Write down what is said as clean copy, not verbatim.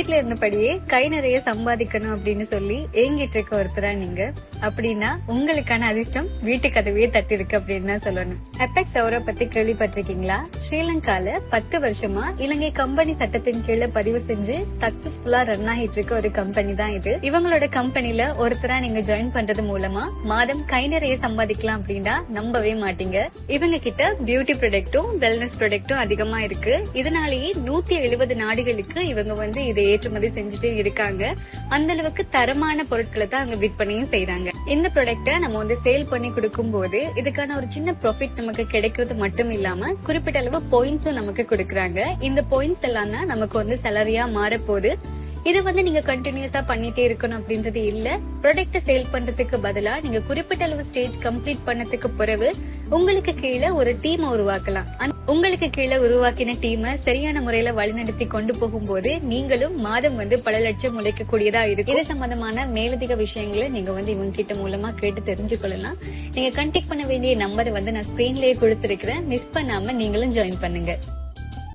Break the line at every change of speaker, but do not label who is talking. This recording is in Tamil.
வீட்டுல இருந்தபடியே கை நிறைய சம்பாதிக்கணும் அப்படின்னு சொல்லி ஏங்கிட்டு இருக்க ஒருத்தரா நீங்க அப்படின்னா உங்களுக்கான அதிர்ஷ்டம் வீட்டு கதவையே தட்டி இருக்கு அப்படின்னு தான் சொல்லணும். அபெக்ஸ் அவரை பத்தி கேள்விப்பட்டிருக்கீங்களா? ஸ்ரீலங்கால 10 வருஷமா இலங்கை கம்பெனி சட்டத்தின் கீழே பதிவு செஞ்சு சக்சஸ்ஃபுல்லா ரன் ஆகிட்டு இருக்க ஒரு கம்பெனி தான் இது. இவங்களோட கம்பெனில ஒருத்தரா நீங்க ஜாயின் பண்றது மூலமா மாதம் கை நிறைய சம்பாதிக்கலாம் அப்படின்னா நம்பவே மாட்டீங்க. இவங்க கிட்ட பியூட்டி ப்ராடக்ட்டும் வெல்னஸ் ப்ராடக்ட்டும் அதிகமா இருக்கு. இதனாலேயே 170 நாடுகளுக்கு இவங்க வந்து இதை ஏற்றுமதி செஞ்சுட்டு இருக்காங்க. அந்த அளவுக்கு தரமான பொருட்களை தான் அங்க விற்பனையும் செய்யறாங்க. இந்த ப்ராடக்ட நம்ம வந்து சேல் பண்ணி கொடுக்கும் போது இதுக்கான ஒரு சின்ன ப்ராஃபிட் நமக்கு கிடைக்கிறது மட்டும் இல்லாம குறிப்பிட்ட அளவு பாயிண்ட்ஸும் நமக்கு கொடுக்கறாங்க. இந்த பாயிண்ட்ஸ் எல்லாம் தான் நமக்கு வந்து சேலரியா மாறப்போகுது. இது வந்து நீங்க கண்டினியூஸா பண்ணிட்டே இருக்கணும் அப்படின்றது இல்ல. ப்ராடக்ட் சேல் பண்றதுக்கு பதிலா நீங்க குறிப்பிட்ட அளவு ஸ்டேஜ் கம்ப்ளீட் பண்ணதுக்கு பிறகு உங்களுக்கு கீழே ஒரு டீம் உருவாக்கலாம். உங்களுக்கு கீழே உருவாக்கின டீமை சரியான முறையில வழிநடத்தி கொண்டு போகும்போது நீங்களும் மாதம் வந்து பல லட்சம் உழைக்கக்கூடியதா இருக்கு. இது சம்பந்தமான மேலதிக விஷயங்களை நீங்க வந்து இவங்க கிட்ட மூலமா கேட்டு தெரிஞ்சுக்கொள்ளலாம். நீங்க கான்டாக்ட் பண்ண வேண்டிய நம்பரை வந்து நான் ஸ்கிரீன்லயே கொடுத்திருக்கிறேன். மிஸ் பண்ணாம நீங்களும் ஜாயின் பண்ணுங்க.